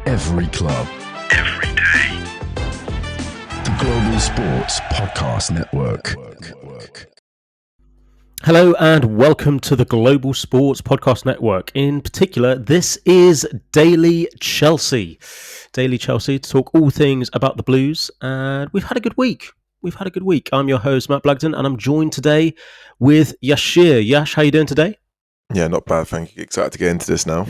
Every club. Every day. The Global Sports Podcast Network. Hello and welcome to the Global Sports Podcast Network. In particular, this is Daily Chelsea. Daily Chelsea to talk all things about the Blues. And we've had a good week. I'm your host, Matt Blagden, and I'm joined today with Yashar. Yash, how you doing today? Yeah, not bad, thank you. Excited to get into this now.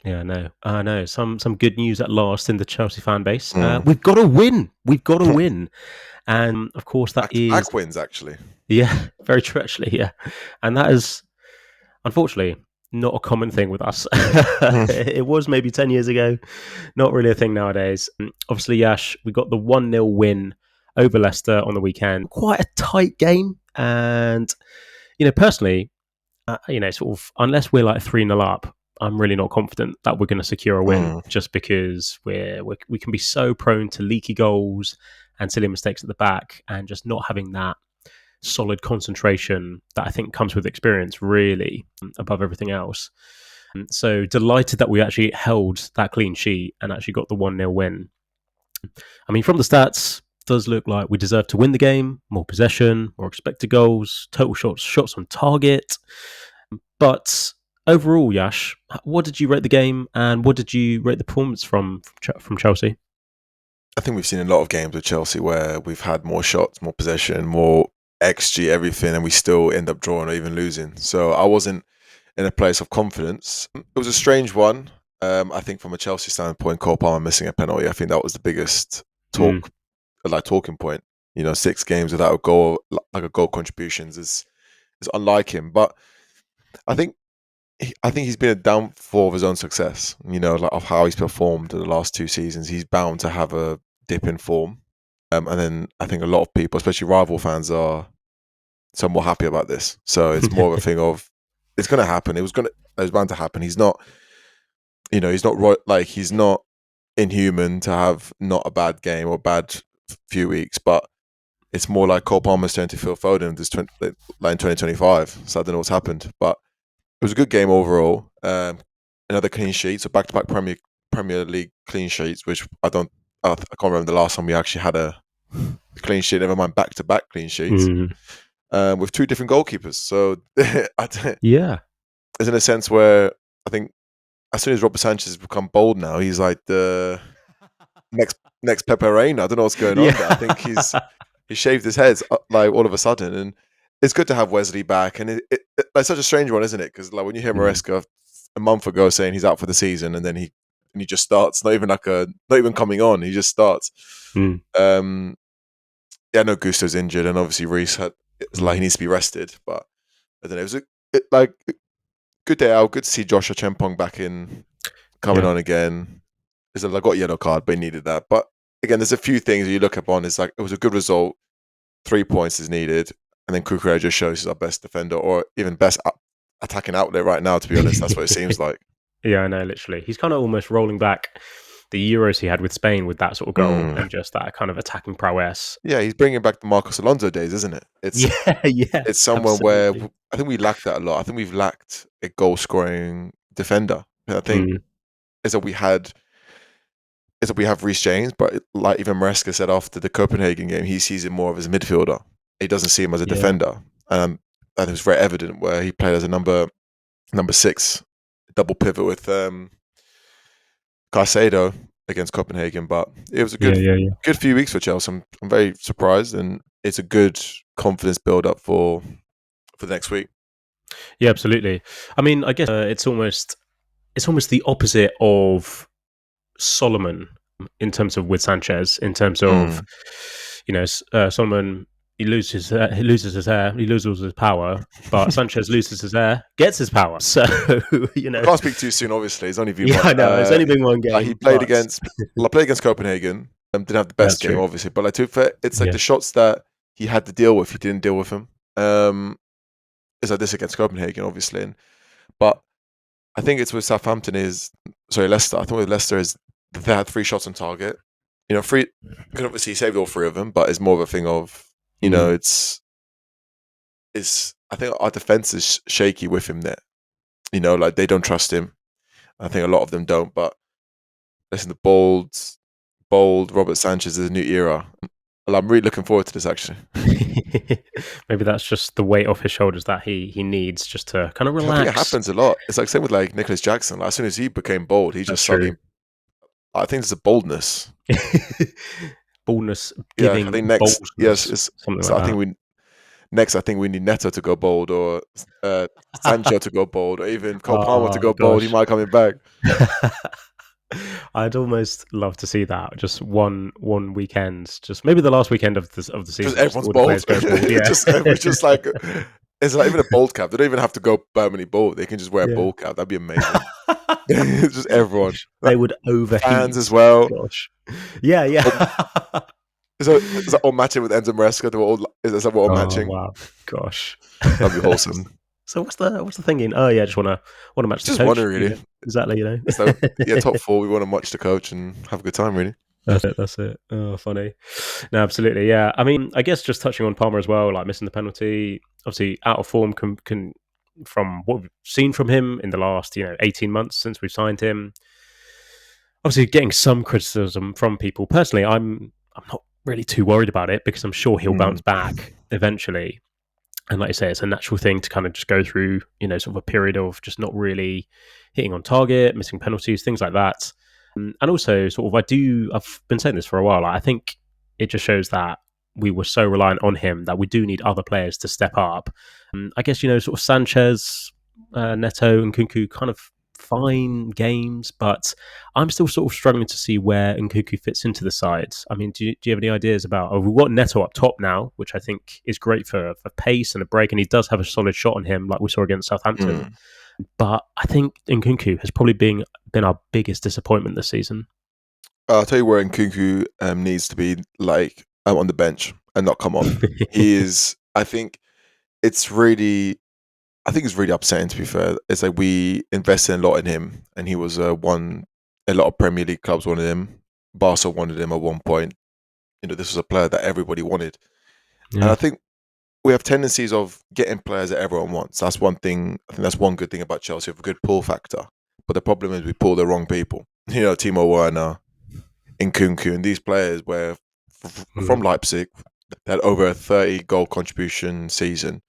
Yeah, I know. Some good news at last in the Chelsea fan base. We've got to win. And of course, that is back wins, actually. Yeah, very true, actually. Yeah, and that is unfortunately not a common thing with us. It was maybe 10 years ago, not really a thing nowadays. Obviously, Yash, we got the 1-0 win over Leicester on the weekend. Quite a tight game, and personally, sort of unless we're like 3-0 up, I'm really not confident that we're going to secure a win, just because we can be so prone to leaky goals and silly mistakes at the back, and just not having that solid concentration that I think comes with experience, really, above everything else. So delighted that we actually held that clean sheet and actually got the 1-0 win. I mean, from the stats, does look like we deserve to win the game. More possession, more expected goals, total shots on target. But overall, Yash, what did you rate the game, and what did you rate the performance from Chelsea? I think we've seen a lot of games with Chelsea where we've had more shots, more possession, more XG, everything, and we still end up drawing or even losing. So I wasn't in a place of confidence. It was a strange one. I think from a Chelsea standpoint, Cole Palmer missing a penalty, I think that was the biggest talking point. 6 games without a goal, like a goal contributions is unlike him. But I think he's been a downfall of his own success, like of how he's performed in the last 2 seasons. He's bound to have a dip in form. And then I think a lot of people, especially rival fans, are somewhat happy about this. So it's more of a thing of, it's going to happen. It was bound to happen. He's not, he's not inhuman to have not a bad game or bad few weeks, but it's more like Cole Palmer's turning to Phil Foden in 2025. So I don't know what's happened, but it was a good game overall. Another clean sheet, so back-to-back Premier League clean sheets, which I can't remember the last time we actually had a clean sheet. Never mind back-to-back clean sheets with 2 different goalkeepers. So it's in a sense where I think as soon as Robert Sanchez has become bold now, he's like the next Pepe Reina. I don't know what's going on there. I think he shaved his head like all of a sudden, and it's good to have Wesley back. And it's such a strange one, isn't it? Because like when you hear Maresca a month ago saying he's out for the season, and then he just starts, not even coming on, he just starts. I know Gusto's injured, and obviously Reece he needs to be rested. But I don't know. It was a good day out. Good to see Joshua Chempong back in, coming on again. I got a yellow card, but he needed that. But again, there's a few things you look upon. It's like it was a good result. 3 points is needed. And then Cucurella just shows he's our best defender, or even best attacking outlet right now, to be honest. That's what it seems like. Yeah, I know, literally. He's kind of almost rolling back the Euros he had with Spain with that sort of goal and just that kind of attacking prowess. Yeah, he's bringing back the Marcos Alonso days, isn't it? It's someone where I think we lacked that a lot. I think we've lacked a goal-scoring defender. I think is that we have Reece James, but like even Maresca said after the Copenhagen game, he sees him more of as a midfielder. He doesn't see him as a defender. And it was very evident where he played as a number 6, double pivot with Caicedo against Copenhagen. But it was a good few weeks for Chelsea. I'm very surprised, and it's a good confidence build up for the next week. Yeah, absolutely. I mean, I guess it's almost the opposite of Solomon in terms of with Sanchez, in terms of Solomon. He loses his hair, he loses his power, but Sanchez loses his hair, gets his power. So, I can't speak too soon, obviously. It's only been it's only been one game. He played against Copenhagen, didn't have the best game, obviously, but it's like the shots that he had to deal with, he didn't deal with him. It's like this against Copenhagen, obviously. But I think it's with Leicester. I think with Leicester is they had 3 shots on target. 3, because obviously he saved all 3 of them, but it's more of a thing of, it's I think our defense is shaky with him there. Like they don't trust him. I think a lot of them don't, but listen, the bold Robert Sanchez is a new era. Well, I'm really looking forward to this, actually. Maybe that's just the weight off his shoulders that he needs just to kind of I think it relax. happens a lot. It's like same with like Nicholas Jackson. Like, as soon as he became bold, he That's just true. suddenly. I think it's a boldness. Boldness, Yeah, giving I think next. Yes, boldness, something so like I think I think we need Neto to go bold, or that. Sancho to go bold, or even Cole Palmer to Oh go bold. He gosh. might coming back. I'd almost love to see that. Just one weekend, just maybe the last weekend of the Just season, just everyone's all the bold. players go bald. Yeah. Just everyone's just like it's like even a bold cap. They don't even have to go permanently bald. They can just wear a Yeah. bold cap. That'd be amazing. Just everyone, They would fans overheat. as well. Gosh. Yeah, yeah. Is that all matching with Enzo Maresca? Is that what all Oh matching? wow. Gosh. That'd be wholesome. So what's the thinking? Oh yeah, just wanna match the Just coach. wondering, really. Yeah, exactly, you know. So yeah, top 4. We want to watch the coach and have a good time, really. That's it. Oh, funny. No, absolutely. Yeah. I mean, I guess just touching on Palmer as well, like missing the penalty, obviously out of form can from what we've seen from him in the last, 18 months since we've signed him. Obviously getting some criticism from people. Personally, I'm not really too worried about it because I'm sure he'll bounce back eventually. And like I say, it's a natural thing to kind of just go through, sort of a period of just not really hitting on target, missing penalties, things like that. And also, sort of, I've been saying this for a while. I think it just shows that we were so reliant on him that we do need other players to step up. I guess, sort of Sanchez, Neto, and Nkunku kind of fine games, but I'm still sort of struggling to see where Nkunku fits into the side. I mean, do you have any ideas about? We've got Neto up top now, which I think is great for pace and a break, and he does have a solid shot on him, like we saw against Southampton. But I think Nkunku has probably been our biggest disappointment this season. I'll tell you where Nkunku needs to be like on the bench and not come on. He is. I think it's really upsetting, to be fair. It's like we invested a lot in him, and he was a lot of Premier League clubs wanted him. Barca wanted him at one point. This was a player that everybody wanted. Yeah. And I think we have tendencies of getting players that everyone wants. That's one thing. I think that's one good thing about Chelsea. We have a good pull factor. But the problem is we pull the wrong people. Timo Werner, Nkunku, and these players were from Leipzig. They had over a 30-goal contribution season.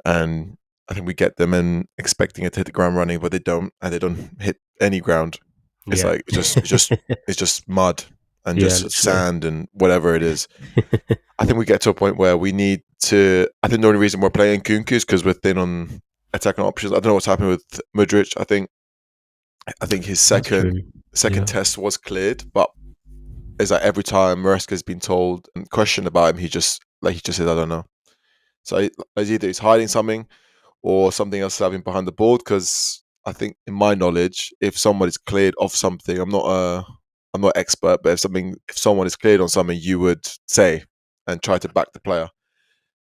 And I think we get them and expecting it to hit the ground running, but they don't, and they don't hit any ground. It's like it's just mud and just sand and whatever it is. I think we get to a point where we need to. I think the only reason we're playing Nkunku is because we're thin on attacking options. I don't know what's happening with Mudryk. I think his second test was cleared, but it's like every time Maresca's been told and questioned about him, he just says, I don't know. So either he's hiding something or something else is happening behind the board. Because I think, in my knowledge, if someone is cleared off something, I'm not expert, but if someone is cleared on something, you would say and try to back the player.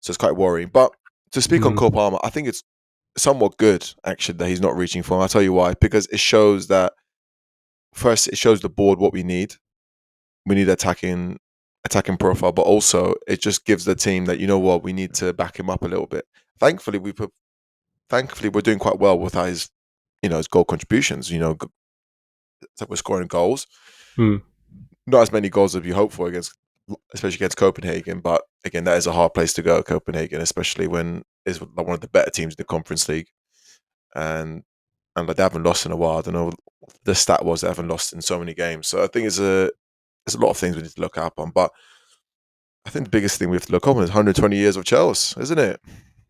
So it's quite worrying. But to speak on Cole Palmer, I think it's somewhat good actually that he's not reaching for him. I'll tell you why. Because it shows that first, it shows the board what we need. We need attacking profile, but also it just gives the team that we need to back him up a little bit. Thankfully, we're doing quite well with his goal contributions. So we're scoring goals. Not as many goals as you hope for especially against Copenhagen. But again, that is a hard place to go, Copenhagen, especially when it's one of the better teams in the Conference League, and like they haven't lost in a while. I don't know the stat was they haven't lost in so many games. So I think there's a lot of things we need to look up on, but I think the biggest thing we have to look up on is 120 years of Chelsea, isn't it?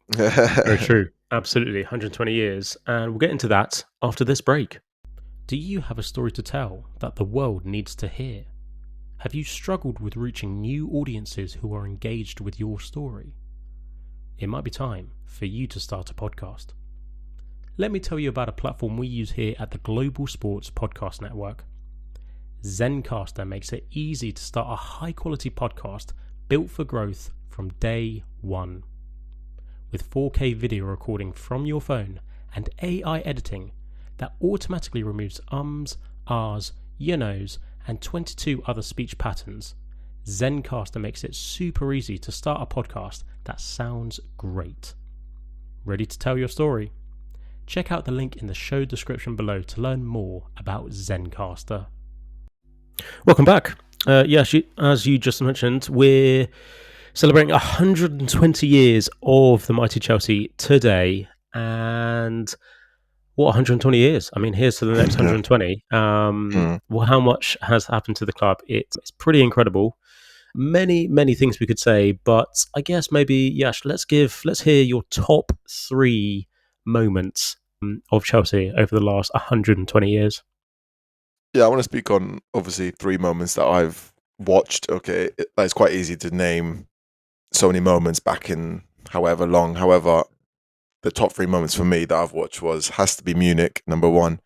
Very true. Absolutely. 120 years. And we'll get into that after this break. Do you have a story to tell that the world needs to hear? Have you struggled with reaching new audiences who are engaged with your story? It might be time for you to start a podcast. Let me tell you about a platform we use here at the Global Sports Podcast Network. Zencastr makes it easy to start a high-quality podcast built for growth from day one. With 4K video recording from your phone and AI editing that automatically removes ums, ahs, you knows, and 22 other speech patterns, Zencastr makes it super easy to start a podcast that sounds great. Ready to tell your story? Check out the link in the show description below to learn more about Zencastr. Welcome back. As you just mentioned, we're celebrating 120 years of the mighty Chelsea today. And what 120 years? I mean, here's to the next Yeah. 120. Well, how much has happened to the club? It's pretty incredible. Many things we could say, but I guess maybe Yash, let's hear your top 3 moments of Chelsea over the last 120 years. Yeah, I want to speak on obviously 3 moments that I've watched. Okay, it's quite easy to name so many moments back in however long. However, the top 3 moments for me that I've watched has to be Munich, number one.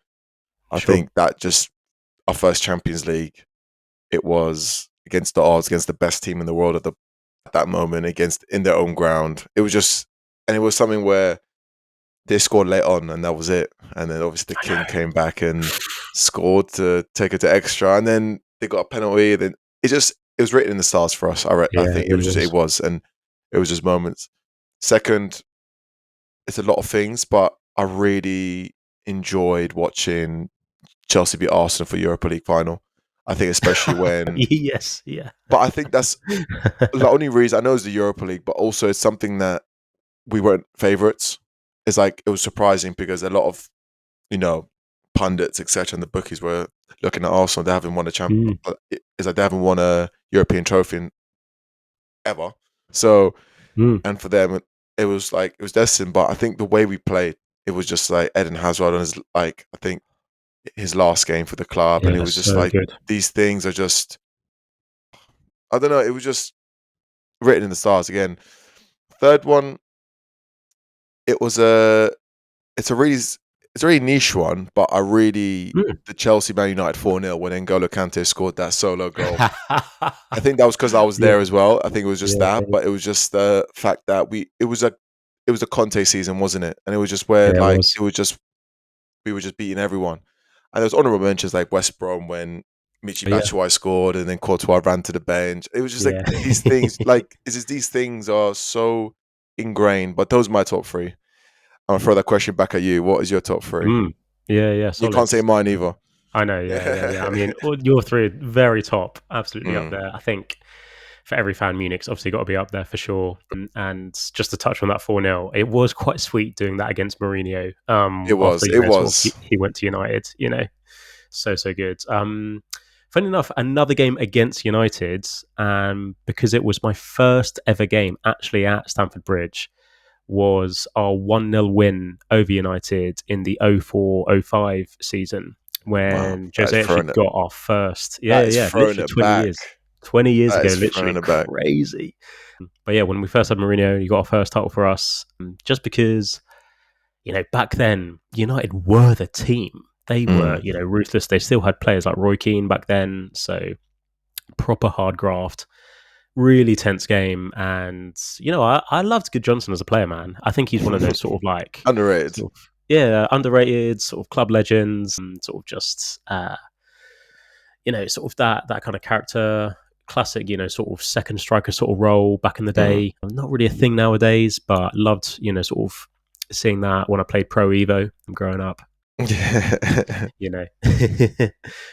I Sure. think that just our first Champions League, it was against the odds, against the best team in the world at that moment, against in their own ground. It was just, and it was something where they scored late on, and that was it. And then obviously the King came back and scored to take it to extra, and then they got a penalty. Then it was written in the stars for us. I Yeah, think it really was. and it was just moments. Second, it's a lot of things, but I really enjoyed watching Chelsea beat Arsenal for Europa League final. I think especially when, Yes, yeah. but I think that's the only reason I know is the Europa League, but also it's something that we weren't favourites. It's like it was surprising because a lot of pundits etc. and the bookies were looking at Arsenal. They haven't won a champion. It's like they haven't won a European trophy ever. So and for them, it was destined. But I think the way we played, it was just like Eden Hazard on his I think his last game for the club, and it Yeah, was just so like good. these things are just I don't know. It was just written in the stars again. Third one, it was it's a really niche one, but I really the Chelsea Man United 4-0 when N'Golo Kante scored that solo goal. I think that was because I was Yeah, there as well. I think it was just yeah, that, but it was just the fact that it was a Conte season, wasn't it? And it was just where yeah, it was. we were just beating everyone. And there was honourable mentions like West Brom when Michy Yeah, Batshuayi scored and then Courtois ran to the bench. It was just like yeah. these things, these things are so ingrained. But those are my top 3. I'm gonna throw that question back at you. What is your top 3? Yeah, You solid. can't say mine either. I know, yeah. I mean, your 3 are very top, absolutely up Mm, there. I think for every fan, Munich's obviously got to be up there for sure. And just to touch on that 4-0, it was quite sweet doing that against Mourinho. it After was. It was. he went to United, so good. Funny enough, another game against United, because it was my first ever game actually at Stamford Bridge, was our 1-0 win over United in the 04-05 season Wow. when That is Jose actually throwing it. got our first. That is Yeah, throwing literally it 20 back. years. 20 years That ago, is literally throwing it back. crazy. But yeah, when we first had Mourinho, he got our first title for us, just because, back then, United were the team. They were, Mm. ruthless. They still had players like Roy Keane back then. So proper hard graft, really tense game. And, I loved Good Johnson as a player, man. I think he's one of those sort of like, Underrated. underrated sort of club legends, and sort of just, sort of that kind of character, classic, sort of second striker sort of role back in the Mm. day. Not really a thing nowadays, but loved, sort of seeing that when I played Pro Evo growing up. Yeah. you know.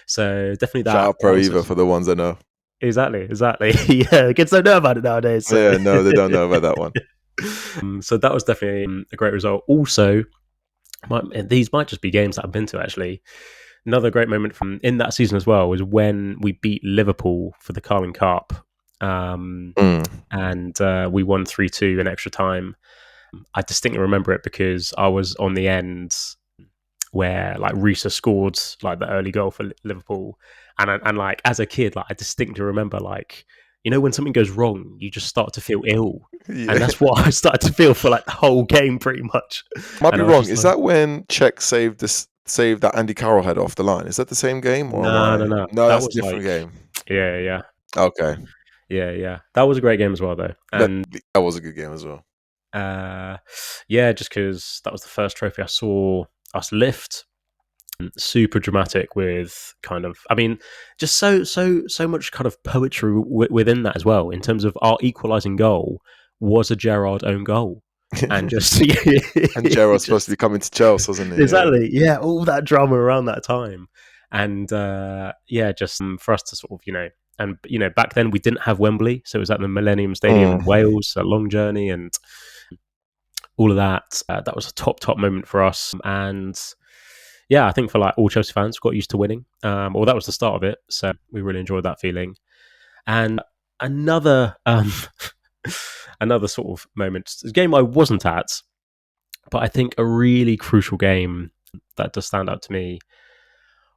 So definitely Shout that out Pro was Eva for the ones I know. exactly. Yeah, kids don't know about it nowadays. So. Yeah, no, they don't know about that one. So that was definitely a great result. Also, these might just be games that I've been to actually. Another great moment from in that season as well was when we beat Liverpool for the Carling Cup, and we won 3-2 in extra time. I distinctly remember it because I was on the end where like Risa scored like the early goal for Liverpool, and like as a kid, like I distinctly remember like when something goes wrong, you just start to feel ill, and Yeah. that's what I started to feel for like the whole game pretty much. Might And be I was wrong. just Is like, that when Czech saved that Andy Carroll head off the line? Is that the same game or am I? no, No, that that's a was different like game. yeah, Okay. yeah. That was a great game as well though, That and that was a good game as well. just because that was the first trophy I saw us lift. Super dramatic with kind of, I mean, just so much kind of poetry within that as well. In terms of our equalising goal was a Gerrard own goal, and just And Gerrard's supposed to just be coming to Chelsea, wasn't he? Yeah. exactly, yeah, all that drama around that time, And just for us to sort of, and back then we didn't have Wembley, so it was at the Millennium Stadium in Wales, a long journey and all of that. That was a top moment for us. And I think for like all Chelsea fans, got used to winning. Or that was the start of it, so we really enjoyed that feeling. And another another sort of moment, a game I wasn't at, but I think a really crucial game that does stand out to me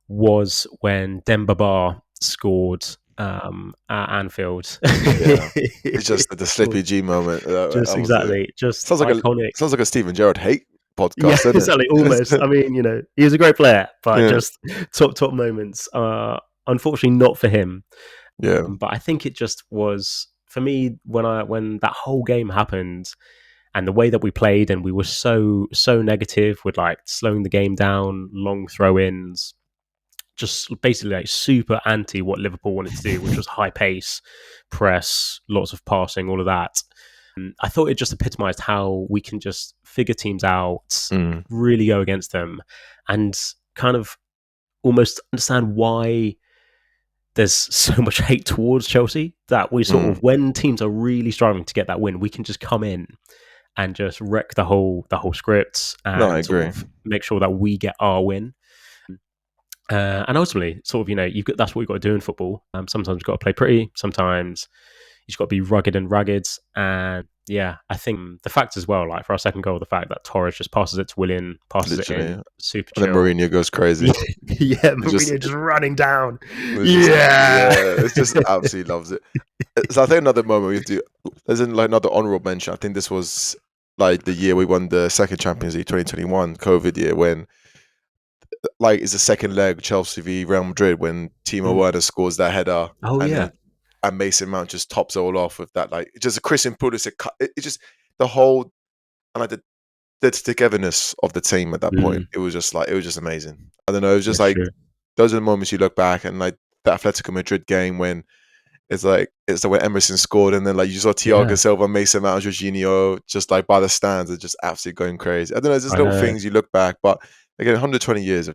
was when Demba Ba scored at Anfield. Yeah, it's just the Slippy G moment. Just exactly, just sounds like iconic. Sounds like a Steven Gerrard hate podcast. Yeah, doesn't exactly. It? Almost. I mean, he was a great player, but just top moments. Unfortunately, not for him. Yeah, but I think it just was for me when that whole game happened. And the way that we played, and we were so negative with like slowing the game down, long throw-ins, just basically like super anti what Liverpool wanted to do, which was high pace, press, lots of passing, all of that. I thought it just epitomised how we can just figure teams out, really go against them, and kind of almost understand why there's so much hate towards Chelsea, that we sort of, when teams are really striving to get that win, we can just come in and just wreck the whole script and sort of make sure that we get our win. And ultimately, sort of, that's what you've got to do in football. Sometimes you've got to play pretty. Sometimes you've got to be rugged and ragged. And I think the fact as well, like for our second goal, the fact that Torres just passes it to Willian, passes it in, super chill. And then Mourinho goes crazy. Mourinho just running down. It's just absolutely loves it. So I think another moment we have to, there's like another honourable mention. I think this was like the year we won the second Champions League, 2021 COVID year, when like it's the second leg Chelsea v Real Madrid when Timo Werner scores that header. And Mason Mount just tops it all off with that, like just a Christian Pulisic cut. It just the whole and like the togetherness of the team at that point. It was just amazing. I don't know. It was just those are the moments you look back and like the Atletico Madrid game when it's like when Emerson scored and then like you saw Thiago Silva, Mason Mount, Jorginho just like by the stands, are just absolutely going crazy. I don't know. There's just little things you look back, but again, 120 years of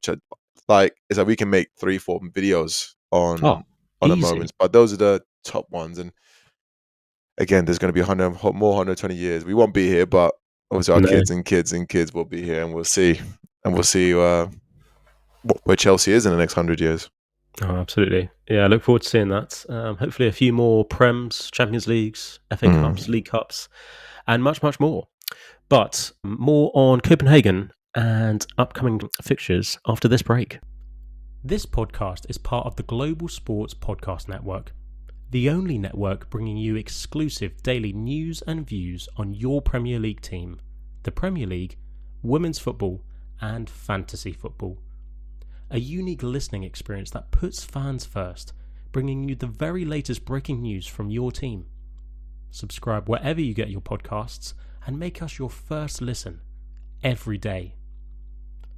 like it's like we can make 3-4 videos on the moments, but those are the top ones. And again, there's going to be more 120 years. We won't be here, but obviously our kids and kids and kids will be here, and we'll see where Chelsea is in the next 100 years. Oh, absolutely. Yeah, I look forward to seeing that. Hopefully a few more Prems, Champions Leagues, FA Cups, League Cups, and much, much more. But more on Copenhagen and upcoming fixtures after this break. This podcast is part of the Global Sports Podcast Network, the only network bringing you exclusive daily news and views on your Premier League team, the Premier League, women's football, and fantasy football. A unique listening experience that puts fans first, bringing you the very latest breaking news from your team. Subscribe wherever you get your podcasts and make us your first listen every day.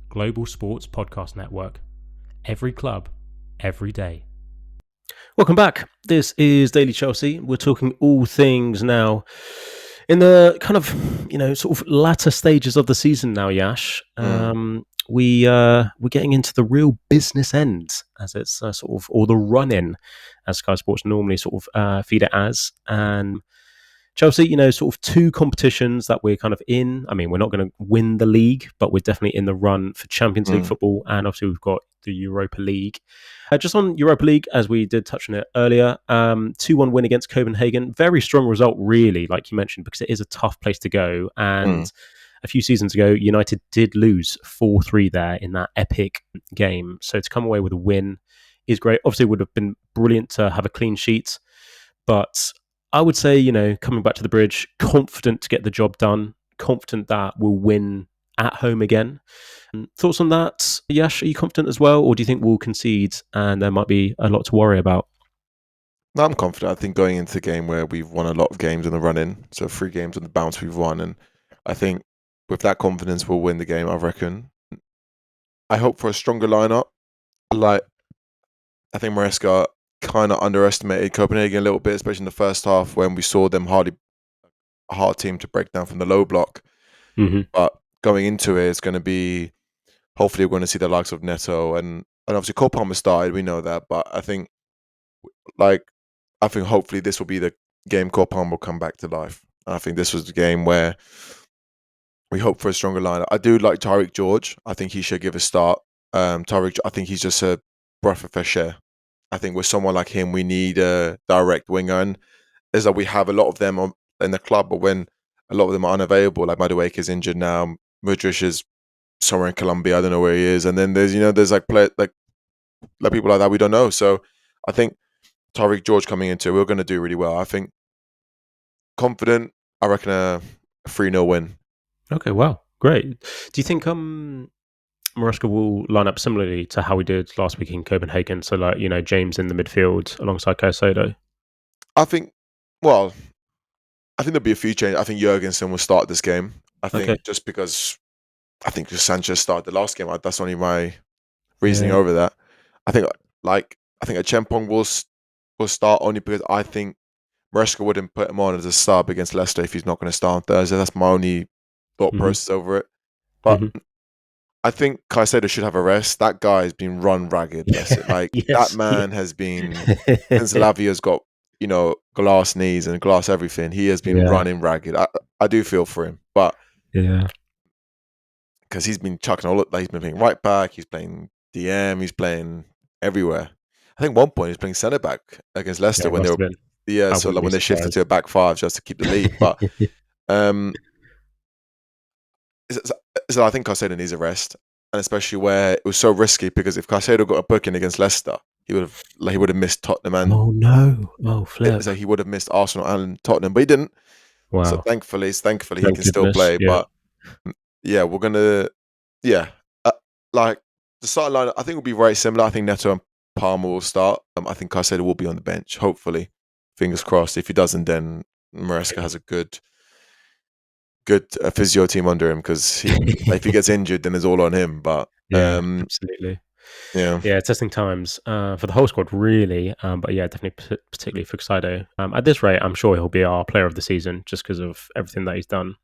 Global Sports Podcast Network. Every club, every day. Welcome back. This is Daily Chelsea. We're talking all things now in the kind of, sort of latter stages of the season now, Yash. We're getting into the real business end, as it's sort of, or the run-in, as Sky Sports normally sort of feed it as. And Chelsea, sort of two competitions that we're kind of in. I mean, we're not going to win the league, but we're definitely in the run for Champions League football. And obviously we've got the Europa League. Just on Europa League, as we did touch on it earlier, 2-1 win against Copenhagen. Very strong result, really, like you mentioned, because it is a tough place to go. And a few seasons ago, United did lose 4-3 there in that epic game. So to come away with a win is great. Obviously, it would have been brilliant to have a clean sheet. But I would say, coming back to the bridge, confident to get the job done, confident that we'll win at home again. Thoughts on that, Yash? Are you confident as well, or do you think we'll concede and there might be a lot to worry about? No, I'm confident. I think going into the game where we've won a lot of games in the run-in, so 3 games on the bounce we've won, and I think with that confidence we'll win the game, I reckon. I hope for a stronger lineup. I think Maresca kind of underestimated Copenhagen a little bit, especially in the first half when we saw them a hard team to break down from the low block. But going into it, it's going to be, hopefully we're going to see the likes of Neto and and obviously Cole Palmer started, we know that, but I think hopefully this will be the game Cole Palmer will come back to life. I think this was the game where we hope for a stronger lineup. I do like Tariq George. I think he should give a start. I think he's just a breath of fresh air. I think with someone like him, we need a direct winger, and is that we have a lot of them in the club, but when a lot of them are unavailable, like Madueke is injured now, Mudryk is somewhere in Colombia, I don't know where he is, and then there's like people like that we don't know. So I think Tariq George coming into it, we're going to do really well. I think confident. I reckon a 3-0 win. Okay, wow, great. Do you think Maresca will line up similarly to how we did last week in Copenhagen? So, like, James in the midfield alongside Caicedo. I think, well, I think there'll be a few changes. I think Jurgensen will start this game. I think Okay. just because I think just Sanchez started the last game. That's only my reasoning Yeah. over that. I think a Chempong will start only because I think Maresca wouldn't put him on as a sub against Leicester if he's not going to start on Thursday. That's my only thought Hmm. process over it. But Hmm. I think Caicedo should have a rest. That guy has been run ragged. Like that Yes. man has been since Lavia's got glass knees and glass everything. He has been Yeah. running ragged. I do feel for him, but Yeah. because he's been chucking he's been playing right back. He's playing DM. He's playing everywhere. I think one point he's playing centre back against Yeah. Leicester It when they must were have been. I so wouldn't like be when they shifted to surprised. a back five just to keep the lead. But um, so I think Caicedo needs a rest, and especially where it was so risky because if Caicedo got a booking against Leicester, he would have missed Tottenham and Oh no! Oh flip! so he would have missed Arsenal and Tottenham, but he didn't. So Wow! thankfully he Thank can still goodness. play. Yeah. But yeah, we're gonna yeah, like the starting lineup. I think will be very similar. I think Neto and Palmer will start. I think Caicedo will be on the bench. Hopefully, fingers crossed. If he doesn't, then Maresca has a good physio team under him because if he gets injured, then it's all on him. But Yeah. Absolutely. yeah, Yeah, testing times for the whole squad, really. But yeah, definitely, particularly for Caicedo. At this rate, I'm sure he'll be our player of the season just because of everything that he's done.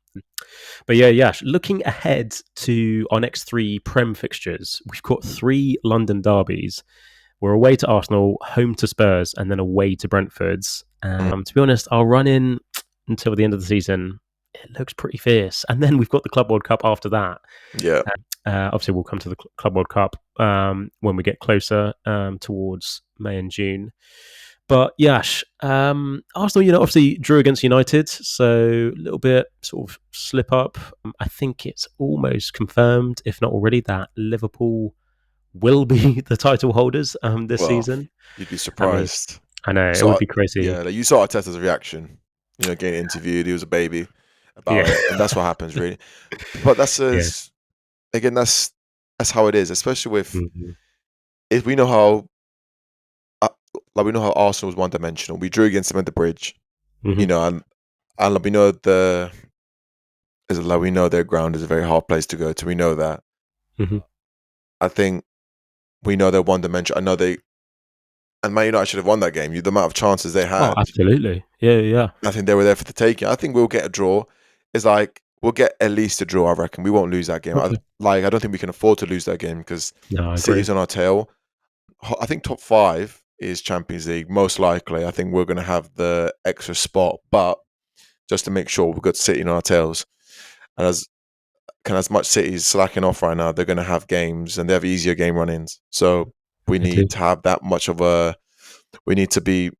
But yeah, Yash, looking ahead to our next 3 Prem fixtures, we've got 3 London derbies. We're away to Arsenal, home to Spurs, and then away to Brentford's. To be honest, our run in until the end of the season, it looks pretty fierce. And then we've got the Club World Cup after that. yeah. Obviously, we'll come to the Club World Cup when we get closer towards May and June. But Yash, Arsenal, obviously drew against United, so a little bit sort of slip up. I think it's almost confirmed, if not already, that Liverpool will be the title holders this Well, season. you'd be I mean, surprised. I know it So would be crazy. yeah, like you saw Arteta's reaction. Getting interviewed, he was a baby Yeah, about it, and that's what happens really. But yeah, again, that's how it is, especially with hmm if we know how we know how Arsenal was one dimensional. We drew against them at the bridge, hmm and we know we know their ground is a very hard place to go to. We know that. hmm I think we know they're one dimensional. I know Man United should have won that game. The amount of chances they Oh, had, absolutely. Yeah, yeah. I think they were there for the taking. I think we'll get a draw. It's like we'll get at least a draw. I reckon we won't lose that game. Okay. I don't think we can afford to lose that game because No, I agree. City's on our tail. I think top 5 is Champions League most likely. I think we're going to have the extra spot, but just to make sure we've got City on our tails. And as much City's slacking off right now, they're going to have games and they have easier game run-ins. So we I do. need to have that much of a. We need to be,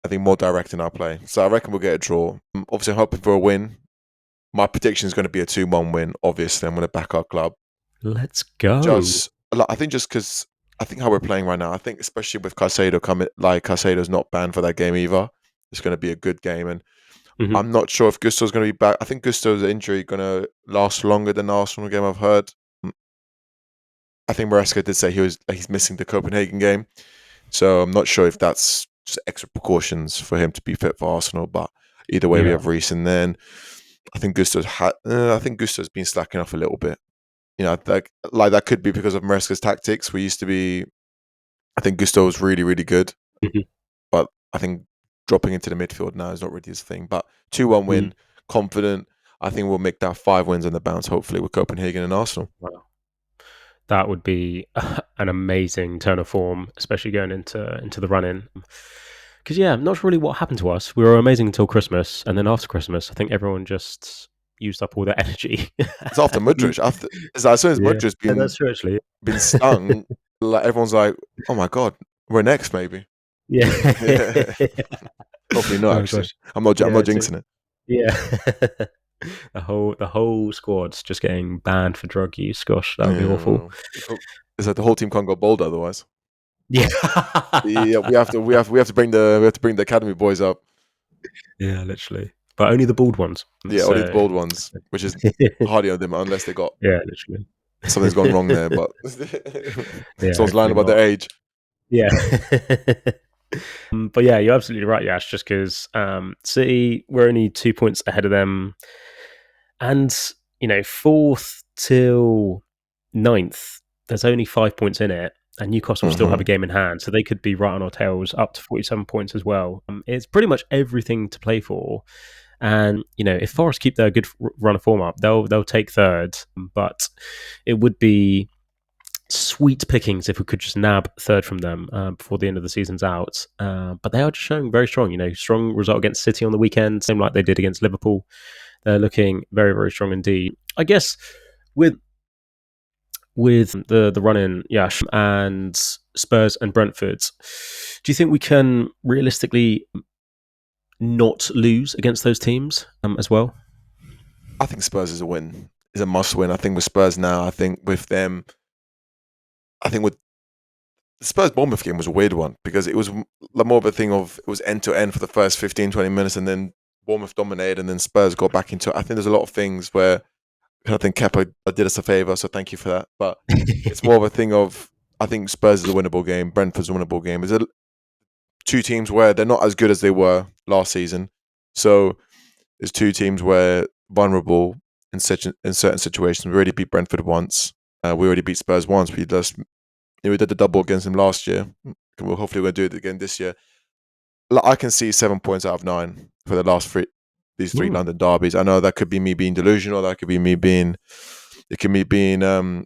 I think, more direct in our play. So I reckon we'll get a draw. Obviously, I'm hoping for a win. My prediction is going to be a 2-1 win. Obviously, I'm going to back our club. Let's go. I think just because I think how we're playing right now, I think especially with Caicedo coming, like Caicedo's not banned for that game either. It's going to be a good game, and Hmm I'm not sure if Gusto's going to be back. I think Gusto's injury going to last longer than the Arsenal game. I've heard. I think Maresca did say he's missing the Copenhagen game, so I'm not sure if that's just extra precautions for him to be fit for Arsenal. But either way, we Yeah. have Reece, and then I think I think Gusto's been slacking off a little bit. Like that could be because of Maresca's tactics. I think Gusto was really, really good, hmm but I think dropping into the midfield now is not really his thing. But 2-1 win, confident. I think we'll make that 5 wins on the bounce, hopefully, with Copenhagen and Arsenal. Wow. that would be an amazing turn of form, especially going into the run-in. Because, yeah, I'm not really what happened to us. We were amazing until Christmas, and then after Christmas, I think everyone just used up all their energy. It's after Mudryk. As soon as Mudryk's That's true, actually. been stung, like everyone's like, "Oh my god, we're next, maybe." Yeah. Hopefully not. Actually, Gosh. I'm not jinxing it. Yeah. the whole squad's just getting banned for drug use. Gosh, that would be awful. It's like the whole team can't go bold otherwise. Yeah. Yeah, we have to bring the academy boys up. Yeah, literally. But only the bald ones. Yeah, only the bald ones, which is hardly on them unless they got literally something's gone wrong there. But someone's lying about their age. Yeah. But yeah, you're absolutely right, Yash. Just because City, we're only 2 points ahead of them, and 4th till 9th, there's only 5 points in it. And Newcastle still have a game in hand, so they could be right on our tails, up to 47 points as well. It's pretty much everything to play for. And if Forest keep their good run of form up, they'll take third. But it would be sweet pickings if we could just nab third from them before the end of the season's out. But they are just showing very strong. Strong result against City on the weekend, same like they did against Liverpool. They're looking very, very strong indeed. I guess with the run-in, Yash, and Spurs and Brentford, do you think we can realistically not lose against those teams as well? I think Spurs is a must-win. I think with Spurs now, I think with them, with the Spurs-Bournemouth game was a weird one because it was more of a thing of it was end-to-end for the first 15, 20 minutes and then Bournemouth dominated and then Spurs got back into it. I think there's a lot of things where I think Kepa did us a favour, so thank you for that. But it's more of a thing of I think Spurs is a winnable game, Brentford's a winnable game. There's two teams where they're not as good as they were last season. So there's two teams where vulnerable in certain situations. We already beat Brentford once. We already beat Spurs once. We did the double against them last year. Hopefully we'll do it again this year. I can see 7 points out of 9 for the last these three London derbies. I know that could be me being delusional. That could be me being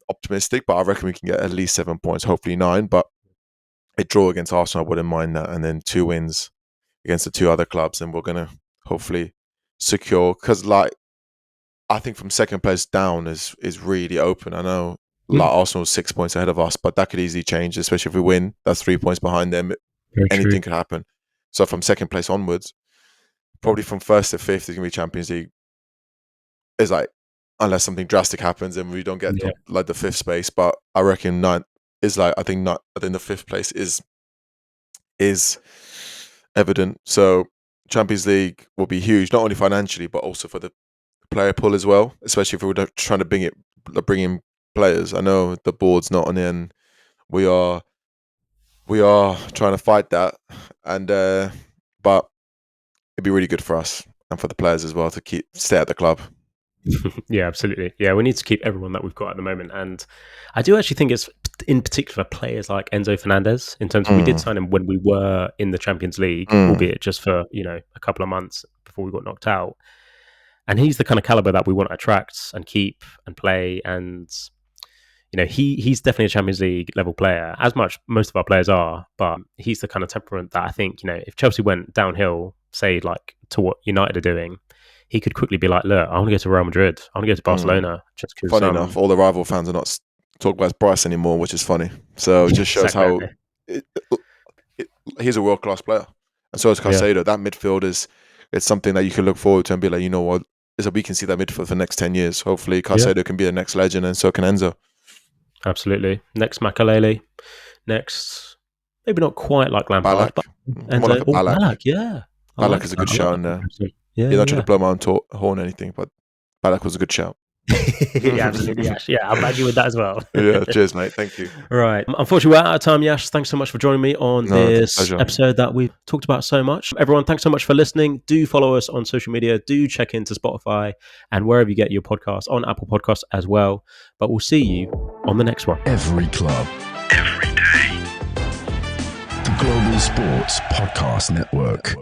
optimistic. But I reckon we can get at least 7 points. Hopefully 9. But a draw against Arsenal, I wouldn't mind that. And then 2 wins against the 2 other clubs, and we're gonna hopefully secure. Because I think from second place down is really open. I know Arsenal's 6 points ahead of us, but that could easily change, especially if we win. That's 3 points behind them. Anything could happen. So from second place onwards, probably from 1st to 5th is going to be Champions League. It's unless something drastic happens and we don't get to the 5th space. But I reckon 9th is I think the 5th place is evident. So Champions League will be huge, not only financially but also for the player pool as well. Especially if we're trying to bring in players. I know the board's not on in. We are trying to fight that, and but it'd be really good for us and for the players as well to stay at the club. Yeah, absolutely. Yeah, we need to keep everyone that we've got at the moment, and I do actually think it's in particular players like Enzo Fernandez. In terms of we did sign him when we were in the Champions League, albeit just for a couple of months before we got knocked out, and he's the kind of caliber that we want to attract and keep and play and. He's definitely a Champions League level player, as much most of our players are, but he's the kind of temperament that I think, if Chelsea went downhill, say to what United are doing, he could quickly be like, look, I want to go to Real Madrid, I want to go to Barcelona. Just because. Funny enough, all the rival fans are not talking about his price anymore, which is funny. So it just shows how he's a world-class player. And so is Caicedo. That midfield it's something that you can look forward to and be like, you know what, is that we can see that midfield for the next 10 years. Hopefully Caicedo can be the next legend and so can Enzo. Absolutely. Next Makalele. Next, maybe not quite like Lampard, Ballack. but More like a Ballack. Ballack, yeah. Ballack is a good shout in there. You're not trying to blow my own horn or anything, but Ballack was a good shout. Yeah, absolutely, Yash. Yeah, I'll back you with that as well. Yeah, cheers, mate. Thank you. Right. Unfortunately, we're out of time, Yash. Thanks so much for joining me on this episode that we've talked about so much. Everyone, thanks so much for listening. Do follow us on social media. Do check into Spotify and wherever you get your podcasts, on Apple Podcasts as well. But we'll see you on the next one. Every club, every day. The Global Sports Podcast Network.